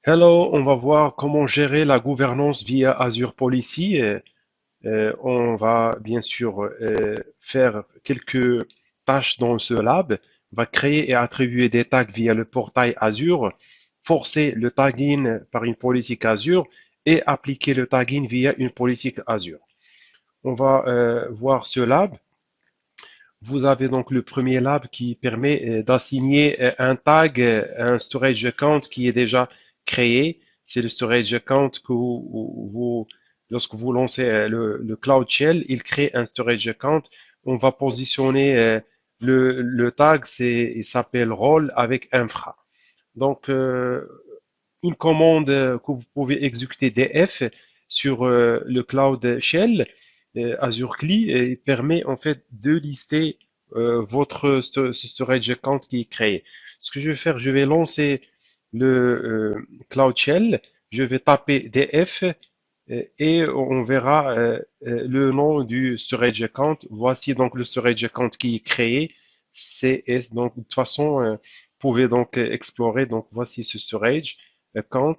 Hello, on va voir comment gérer la gouvernance via Azure Policy. On va bien sûr faire quelques tâches dans ce lab. On va créer et attribuer des tags via le portail Azure, forcer le tagging par une politique Azure et appliquer le tagging via une politique Azure. On va voir ce lab. Vous avez donc le premier lab qui permet d'assigner un tag, un storage account qui est déjà créé. C'est le storage account que lorsque vous lancez le Cloud Shell, il crée un storage account. On va positionner le tag, il s'appelle role avec infra. Donc, une commande que vous pouvez exécuter DF sur le Cloud Shell, Azure CLI, et permet en fait de lister ce storage account qui est créé. Ce que je vais faire, je vais lancer le Cloud Shell, je vais taper DF et on verra le nom du storage account. Voici donc le storage account qui est créé. CS. Donc, de toute façon, vous pouvez donc explorer. Donc, voici ce storage account.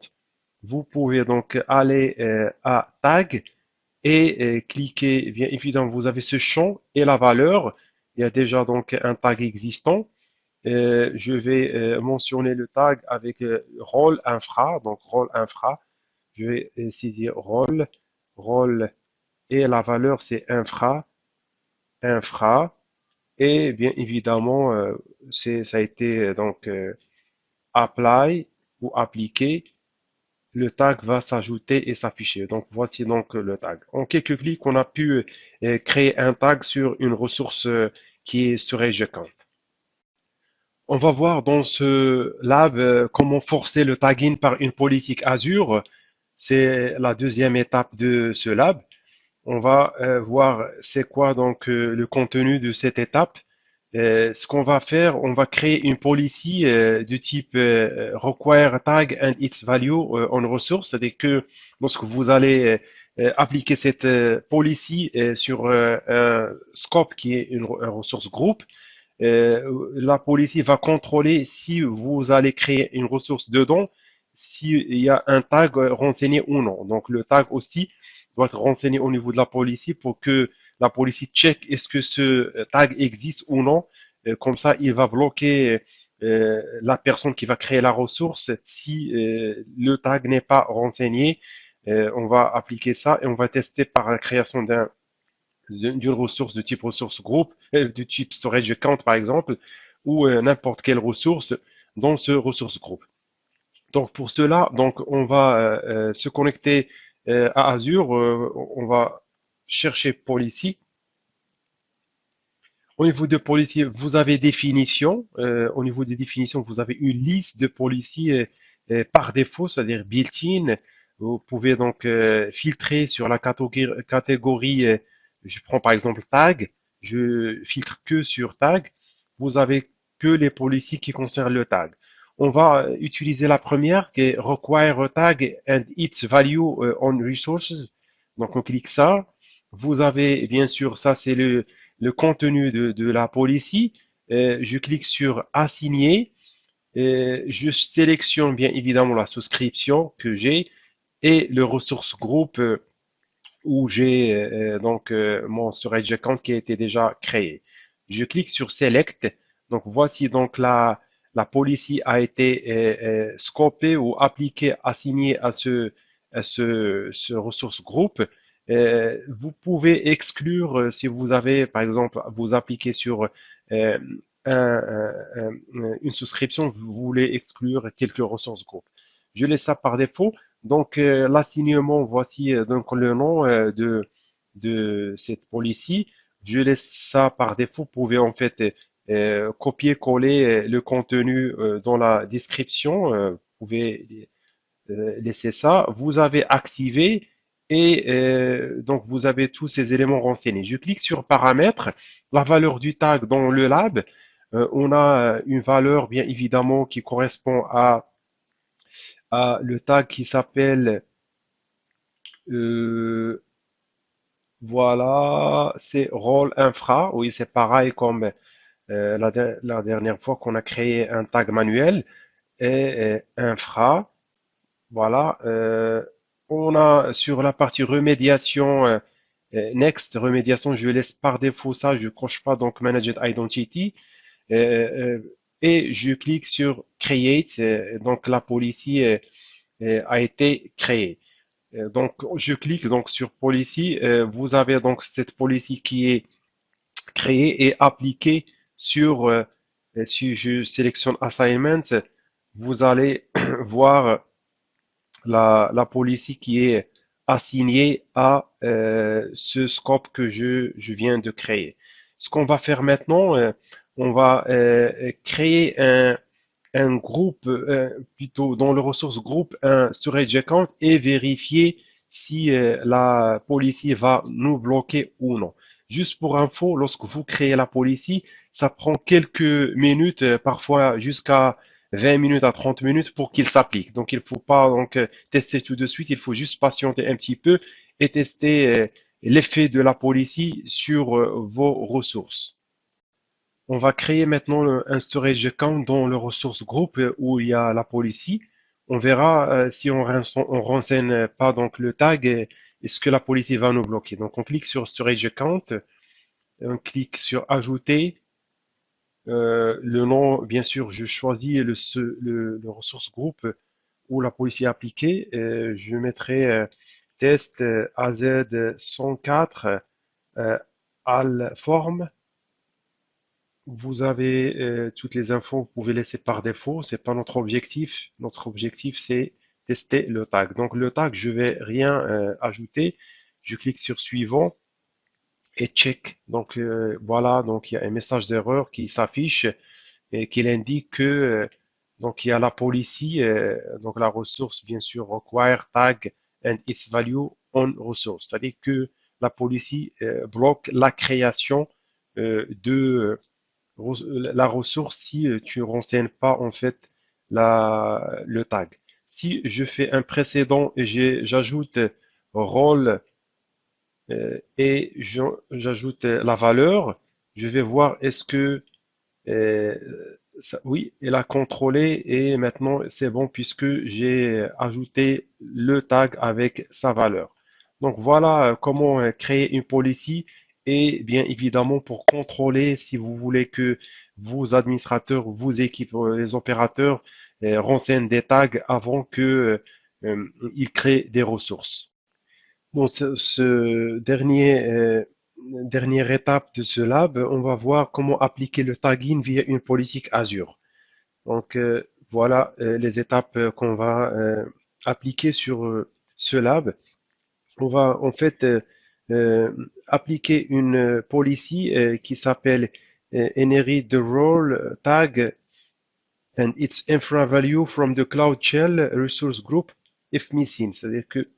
Vous pouvez donc aller à tag et cliquer. Bien évidemment, vous avez ce champ et la valeur. Il y a déjà donc un tag existant. Je vais mentionner le tag avec rôle infra. Donc, rôle infra. Je vais saisir rôle et la valeur c'est infra. Et bien évidemment, ça a été donc apply ou appliqué. Le tag va s'ajouter et s'afficher. Donc voici donc le tag. En quelques clics, on a pu créer un tag sur une ressource qui est storage account. On va voir dans ce lab comment forcer le tagging par une politique Azure. C'est la deuxième étape de ce lab. On va voir c'est quoi donc le contenu de cette étape. Ce qu'on va faire, on va créer une policy du type require tag and its value on resource, c'est-à-dire que lorsque vous allez appliquer cette policy sur un scope qui est une ressource groupe, la policy va contrôler si vous allez créer une ressource dedans, s'il y a un tag renseigné ou non. Donc le tag aussi doit être renseigné au niveau de la policy pour que la policy check est-ce que ce tag existe ou non. Comme ça, il va bloquer la personne qui va créer la ressource si le tag n'est pas renseigné. On va appliquer ça et on va tester par la création d'une ressource de type ressource groupe, de type storage account par exemple, ou n'importe quelle ressource dans ce ressource groupe. Donc pour cela, donc on va se connecter à Azure, on va chercher Policy. Au niveau de Policy, vous avez définition. Au niveau des définitions, vous avez une liste de Policy par défaut, c'est-à-dire built-in. Vous pouvez donc filtrer sur la catégorie, je prends par exemple tag, je filtre que sur tag. Vous avez que les policies qui concernent le tag. On va utiliser la première qui est require tag and its value on resources. Donc on clique ça. Vous avez bien sûr, ça c'est le contenu de la policy. Je clique sur assigner. Je sélectionne bien évidemment la souscription que j'ai et le ressource groupe où j'ai donc mon storage account qui a été déjà créé. Je clique sur Select. Donc voici donc la policy a été scopée ou appliquée, assignée à ce ressource groupe. Vous pouvez exclure si vous avez, par exemple, vous appliquez sur euh, une souscription, vous voulez exclure quelques ressources groupes. Je laisse ça par défaut. Donc, l'assignement, voici donc le nom de cette policy. Je laisse ça par défaut. Vous pouvez en fait copier-coller le contenu dans la description. Vous pouvez laisser ça. Vous avez activé et donc vous avez tous ces éléments renseignés. Je clique sur paramètres, la valeur du tag dans le lab. On a une valeur bien évidemment qui correspond à le tag qui s'appelle euh, voilà, c'est rôle infra. Oui, c'est pareil comme la dernière fois qu'on a créé un tag manuel et infra. Voilà. On a sur la partie remédiation, Next, remédiation, je laisse par défaut ça, je coche pas donc Managed Identity. Et je clique sur Create, donc la policy a été créée. Donc je clique donc sur Policy, vous avez donc cette policy qui est créée et appliquée sur, si je sélectionne Assignment, vous allez voir la policy qui est assignée à ce scope que je viens de créer. Ce qu'on va faire maintenant, on va créer un groupe, plutôt dans le ressource groupe, un storage account et vérifier si la policy va nous bloquer ou non. Juste pour info, lorsque vous créez la policy, ça prend quelques minutes, parfois jusqu'à 20 minutes à 30 minutes pour qu'il s'applique. Donc, il ne faut pas donc tester tout de suite, il faut juste patienter un petit peu et tester l'effet de la policy sur vos ressources. On va créer maintenant un storage account dans le ressource group où il y a la policy. On verra si on renseigne pas donc le tag, est-ce que la policy va nous bloquer. Donc, on clique sur storage account, on clique sur ajouter. Le nom, bien sûr, je choisis le ressource groupe où la policy est appliquée. Je mettrai test AZ104 Alform. Vous avez toutes les infos, vous pouvez laisser par défaut. C'est pas notre objectif. Notre objectif, c'est tester le tag. Donc le tag, je vais rien ajouter. Je clique sur suivant et check. Donc voilà, donc il y a un message d'erreur qui s'affiche et qui indique que donc il y a la policy, donc la ressource bien sûr require tag and its value on resource, c'est-à-dire que la policy bloque la création de la ressource si tu ne renseignes pas en fait le tag. Si je fais un précédent et j'ajoute rôle et j'ajoute la valeur, je vais voir est-ce que euh, oui, elle a contrôlé et maintenant c'est bon puisque j'ai ajouté le tag avec sa valeur. Donc voilà comment créer une policy et bien évidemment pour contrôler si vous voulez que vos administrateurs, vos équipes, les opérateurs renseignent des tags avant que ils créent des ressources. Dans ce dernière étape de ce lab, on va voir comment appliquer le tagging via une politique Azure. Donc voilà les étapes qu'on va appliquer sur ce lab. On va en fait euh, appliquer une policy qui s'appelle Inherit the role tag and its infra value from the Cloud Shell resource group if missing. C'est-à-dire que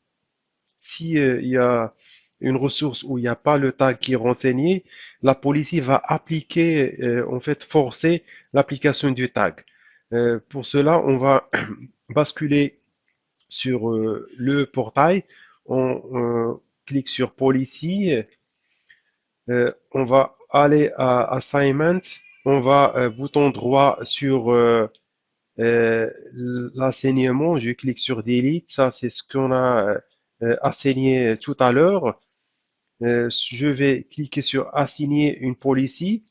si il y a une ressource où il n'y a pas le tag qui est renseigné, la policy va appliquer, en fait, forcer l'application du tag. Pour cela, on va basculer sur le portail. On clique sur Policy. On va aller à Assignment. On va bouton droit sur l'enseignement. Je clique sur Delete. Ça, c'est ce qu'on a assigné tout à l'heure. Je vais cliquer sur Assigner une policy.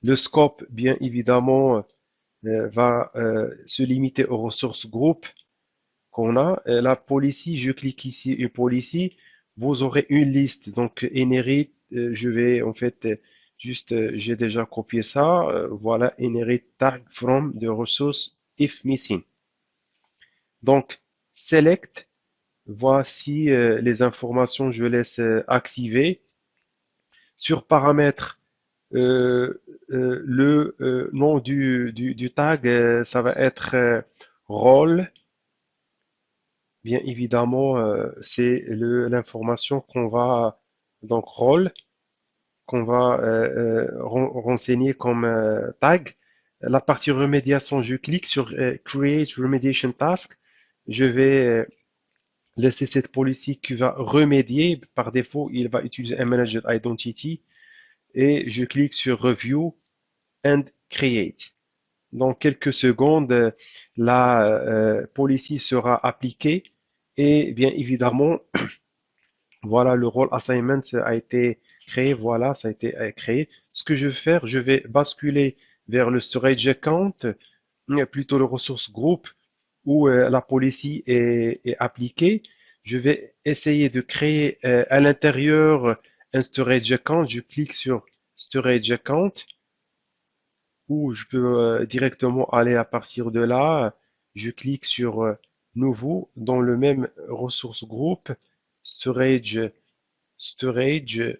Le scope, bien évidemment, va se limiter aux ressources groupes qu'on a. La policy, je clique ici, une policy. Vous aurez une liste, donc inherit. Je vais en fait juste, j'ai déjà copié ça. Voilà, inherit tag from the resource if missing. Donc, select. Voici les informations, je laisse activer. Sur paramètres, le nom du tag, ça va être rôle. Bien évidemment, c'est l'information qu'on va, donc rôle, qu'on va renseigner comme tag. La partie remédiation, je clique sur Create Remediation Task. Je vais laisser cette policy qui va remédier. Par défaut, il va utiliser un Managed Identity. Et je clique sur Review and Create. Dans quelques secondes, la policy sera appliquée et bien évidemment, voilà, le rôle assignment a été créé. Voilà, ça a été créé. Ce que je vais faire, je vais basculer vers le storage account, plutôt le ressource group où la policy est appliquée. Je vais essayer de créer à l'intérieur un storage account. Je clique sur storage account ou je peux directement aller à partir de là. Je clique sur nouveau dans le même ressource group, storage storage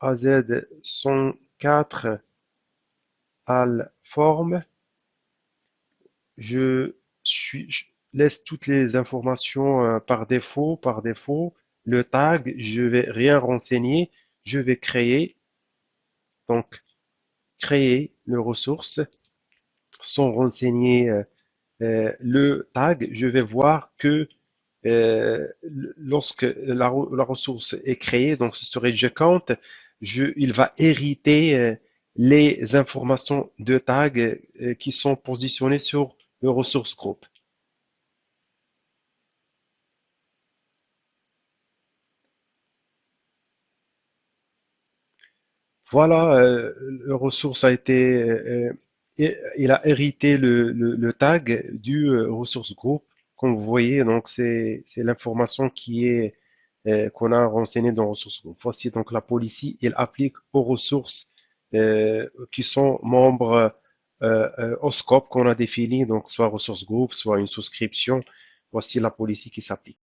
AZ104 al form. Je je laisse toutes les informations par défaut. Le tag, je vais rien renseigner. Je vais créer, donc créer le ressource sans renseigner le tag. Je vais voir que lorsque la ressource est créée, donc ce storage account, il va hériter les informations de tag qui sont positionnées sur le ressource group. Voilà, le ressource a été, il a hérité le tag du ressource group. Comme vous voyez, donc c'est l'information qui est qu'on a renseignée dans ressource group. Voici donc la policy, il applique aux ressources qui sont membres au scope qu'on a défini, donc soit ressource group, soit une souscription. Voici la policy qui s'applique.